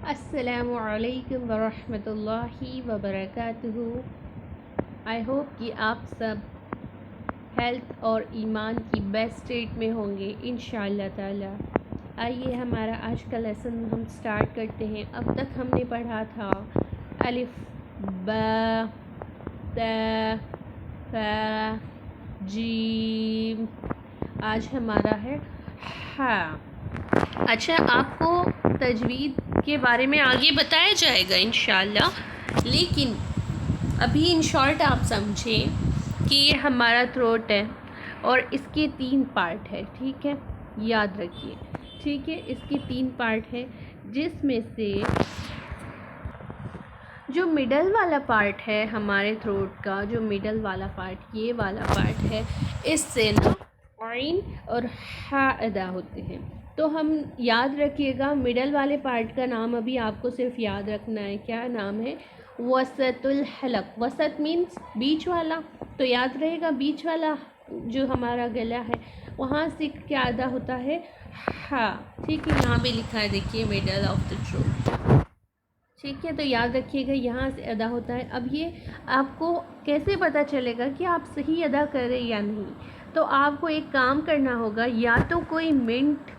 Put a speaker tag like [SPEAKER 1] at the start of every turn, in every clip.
[SPEAKER 1] السلام علیکم ورحمۃ اللہ وبرکاتہ۔ آئی ہوپ کہ آپ سب ہیلتھ اور ایمان کی بیسٹ اسٹیٹ میں ہوں گے انشاءاللہ تعالی۔ آئیے ہمارا آج کا لیسن ہم سٹارٹ کرتے ہیں۔ اب تک ہم نے پڑھا تھا الف با تا ثا جیم، آج ہمارا ہے ہا۔ اچھا، آپ کو تجوید کے بارے میں آگے بتایا جائے گا انشاءاللہ، لیکن ابھی ان شارٹ آپ سمجھیں کہ یہ ہمارا تھروٹ ہے اور اس کے 3 پارٹ ہے، ٹھیک ہے، یاد رکھیے، ٹھیک ہے، اس کے 3 پارٹ ہے، جس میں سے جو مڈل والا پارٹ ہے ہمارے تھروٹ کا، جو مڈل والا پارٹ، یہ والا پارٹ ہے، اس سے نا عین اور ہا ادا ہوتے ہیں۔ تو ہم یاد رکھیے گا، مڈل والے پارٹ کا نام ابھی آپ کو صرف یاد رکھنا ہے، کیا نام ہے؟ وسط الحلق۔ وسط مینس بیچ والا، تو یاد رہے گا بیچ والا جو ہمارا گلا ہے وہاں سے کیا ادا ہوتا ہے؟ ہا، ٹھیک ہے، یہاں پہ لکھا ہے دیکھیے مڈل آف دا تھروٹ، ٹھیک ہے، تو یاد رکھیے گا یہاں سے ادا ہوتا ہے۔ اب یہ آپ کو کیسے پتہ چلے گا کہ آپ صحیح ادا کریں یا نہیں؟ تو آپ کو ایک کام کرنا ہوگا، یا تو کوئی منٹ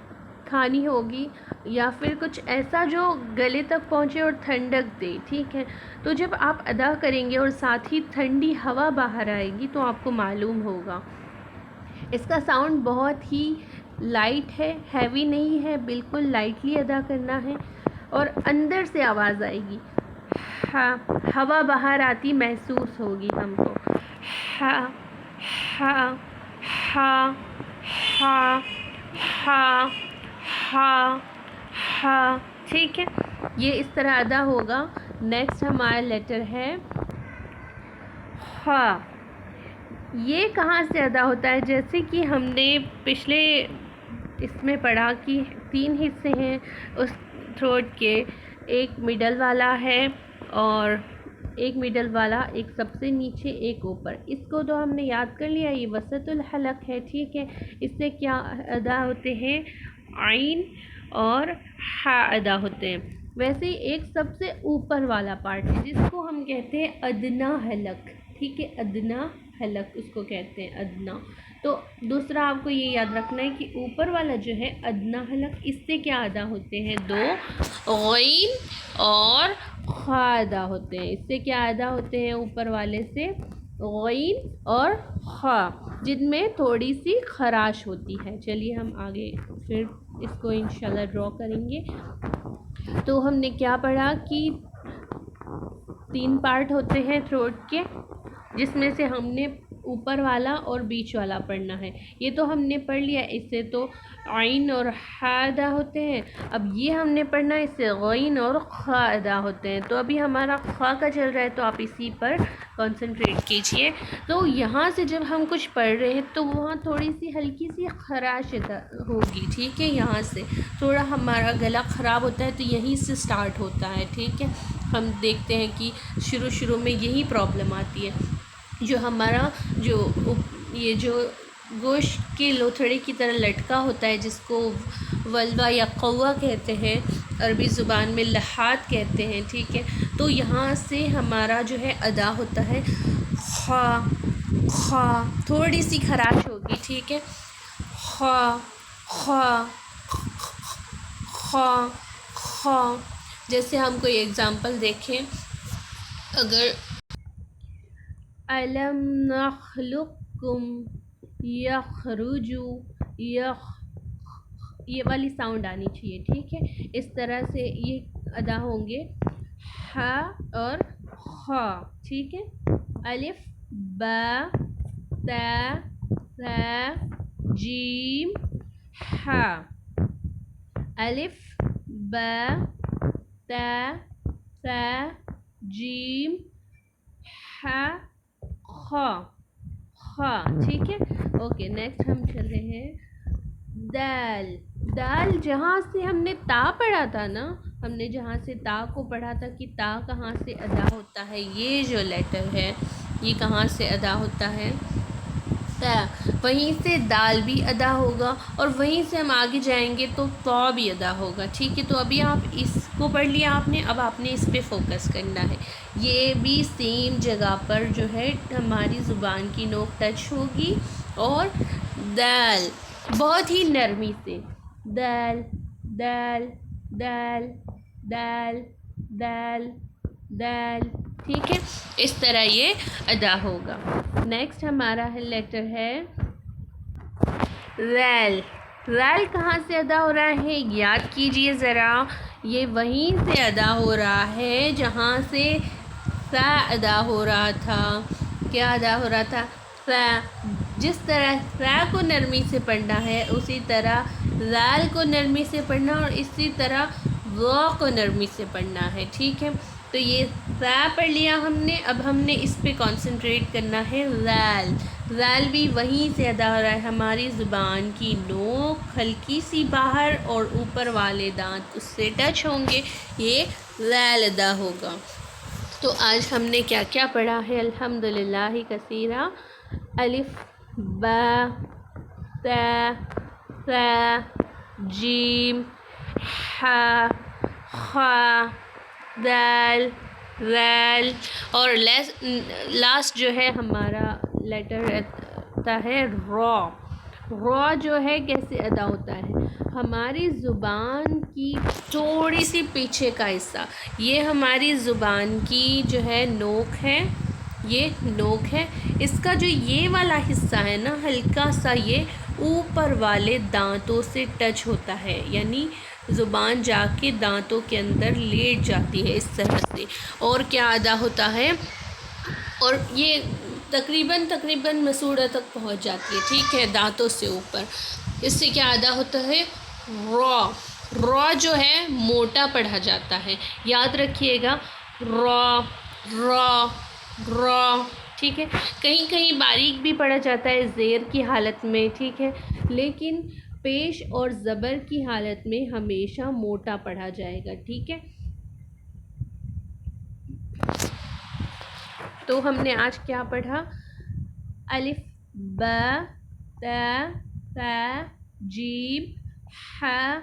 [SPEAKER 1] کھانی ہوگی یا پھر کچھ ایسا جو گلے تک پہنچے اور ٹھنڈک دے، ٹھیک ہے۔ تو جب آپ ادا کریں گے اور ساتھ ہی ٹھنڈی ہوا باہر آئے گی تو آپ کو معلوم ہوگا۔ اس کا ساؤنڈ بہت ہی لائٹ ہے، ہیوی نہیں ہے، بالکل لائٹلی ادا کرنا ہے اور اندر سے آواز آئے گی، ہاں، ہوا باہر آتی محسوس ہوگی ہم کو، ہا ہا ہا ہا ہا ہا ہا، ٹھیک ہے، یہ اس طرح ادا ہوگا۔ نیکسٹ ہمارا لیٹر ہے ہا۔ یہ کہاں سے ادا ہوتا ہے؟ جیسے کہ ہم نے پچھلے اس میں پڑھا کہ 3 حصے ہیں اس تھروٹ کے، ایک مڈل والا ہے اور ایک مڈل والا، ایک سب سے نیچے، ایک اوپر۔ اس کو تو ہم نے یاد کر لیا، یہ وسط الحلق ہے، ٹھیک ہے۔ اس سے کیا ادا ہوتے ہیں؟ عین اور ہا ادا ہوتے ہیں۔ ویسے ہی ایک سب سے اوپر والا پارٹ ہے جس کو ہم کہتے ہیں ادنا حلق، ٹھیک ہے، ادنا حلق اس کو کہتے ہیں، ادنا۔ تو دوسرا آپ کو یہ یاد رکھنا ہے کہ اوپر والا جو ہے ادنا حلق، اس سے کیا ادا ہوتے ہیں؟ 2 غین اور خا ادا ہوتے ہیں۔ اس سے کیا ادا ہوتے ہیں؟ اوپر والے سے غین اور خا، جن میں تھوڑی سی خراش ہوتی ہے۔ چلیے ہم آگے پھر اس کو انشاءاللہ ڈرا کریں گے۔ تو ہم نے کیا پڑھا کہ 3 پارٹ ہوتے ہیں تھروٹ کے، جس میں سے ہم نے اوپر والا اور بیچ والا پڑھنا ہے۔ یہ تو ہم نے پڑھ لیا، اس سے تو عین اور ہا ادا ہوتے ہیں۔ اب یہ ہم نے پڑھنا ہے، اس سے غین اور خا ادا ہوتے ہیں۔ تو ابھی ہمارا خا کا چل رہا ہے تو آپ اسی پر کنسنٹریٹ کیجئے۔ تو یہاں سے جب ہم کچھ پڑھ رہے ہیں تو وہاں تھوڑی سی ہلکی سی خراش ہوگی، ٹھیک ہے، یہاں سے تھوڑا ہمارا گلا خراب ہوتا ہے تو یہیں سے سٹارٹ ہوتا ہے، ٹھیک ہے۔ ہم دیکھتے ہیں کہ شروع میں یہی پرابلم آتی ہے، جو ہمارا یہ جو گوشت کے لوتھڑے کی طرح لٹکا ہوتا ہے، جس کو ولوا یا قوا کہتے ہیں، عربی زبان میں لحات کہتے ہیں، ٹھیک ہے۔ تو یہاں سے ہمارا جو ہے ادا ہوتا ہے خا، خا، تھوڑی سی خراش ہوگی، ٹھیک ہے، خا خا خا خا۔ جیسے ہم کوئی ایگزامپل دیکھیں، اگر الم نخلقکم یخرج، یہ والی ساؤنڈ آنی چاہیے، ٹھیک ہے۔ اس طرح سے یہ ادا ہوں گے ہا اور خا، ٹھیک ہے۔ الف با تا ثا جیم ہا، الف با تا ثا جیم ہا خا، خا، ٹھیک ہے، اوکے۔ نیکسٹ ہم چل رہے ہیں دال۔ دال جہاں سے ہم نے تا پڑھا تھا نا، ہم نے جہاں سے تا کو پڑھا تھا کہ تا کہاں سے ادا ہوتا ہے، یہ جو لیٹر ہے یہ کہاں سے ادا ہوتا ہے؟ وہیں سے دال بھی ادا ہوگا اور وہیں سے ہم آگے جائیں گے تو طا بھی ادا ہوگا. ٹھیک ہے، تو ابھی آپ اس کو پڑھ لیا آپ نے، اب آپ نے اس پہ فوکس کرنا ہے. یہ بھی سیم جگہ پر جو ہے ہماری زبان کی نوک ٹچ ہوگی. اور دال بہت ہی نرمی سے، دال دال دال دال دال دال. ٹھیک ہے، اس طرح یہ ادا ہوگا. نیکسٹ ہمارا لیٹر ہے ریل. ریل کہاں سے ادا ہو رہا ہے؟ یاد کیجئے ذرا، یہ وہیں سے ادا ہو رہا ہے جہاں سے سا ادا ہو رہا تھا. کیا ادا ہو رہا تھا؟ سا. جس طرح سا کو نرمی سے پڑھنا ہے اسی طرح ریل کو نرمی سے پڑھنا اور اسی طرح وا کو نرمی سے پڑھنا ہے. ٹھیک ہے، تو یہ سا پڑھ لیا ہم نے. اب ہم نے اس پہ کنسنٹریٹ کرنا ہے ریل. ریل بھی وہیں سے ادا ہو رہا ہے، ہماری زبان کی نوک ہلکی سی باہر اور اوپر والے دانت اس سے ٹچ ہوں گے، یہ ریل ادا ہوگا. تو آج ہم نے کیا کیا پڑھا ہے؟ الحمدللہ کثیرہ. الف با تا ثا جیم ح خ دال ریل. اور لاسٹ جو ہے ہمارا لیٹر رہتا ہے را. را جو ہے کیسے ادا ہوتا ہے؟ ہماری زبان کی تھوڑی سی پیچھے کا حصہ، یہ ہماری زبان کی جو ہے نوک ہے، یہ نوک ہے. اس کا جو یہ والا حصہ ہے نا ہلکا سا، یہ اوپر والے دانتوں سے ٹچ ہوتا ہے، یعنی زبان جا کے دانتوں کے اندر لیٹ جاتی ہے اس طرح سے. اور کیا ادا ہوتا ہے؟ اور یہ تقریباً مسوڑہ تک پہنچ جاتی ہے. ٹھیک ہے، دانتوں سے اوپر. اس سے کیا ادا ہوتا ہے؟ را. را جو ہے موٹا پڑھا جاتا ہے، یاد رکھیے گا. را را را. ٹھیک ہے، کہیں کہیں باریک بھی پڑھا جاتا ہے زیر کی حالت میں. ٹھیک ہے، لیکن پیش اور زبر کی حالت میں ہمیشہ موٹا پڑھا جائے گا. ٹھیک ہے، تو ہم نے آج کیا پڑھا؟ الف با تا ثا جیم ح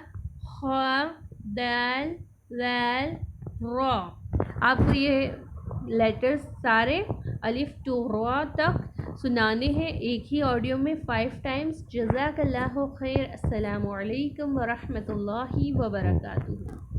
[SPEAKER 1] خ دال ریل را. آپ کو یہ لیٹرز سارے الف ٹو را تک سنانے ہیں ایک ہی آڈیو میں 5 ٹائمز. جزاک اللہ خیر. السلام علیکم ورحمۃ اللہ وبرکاتہ.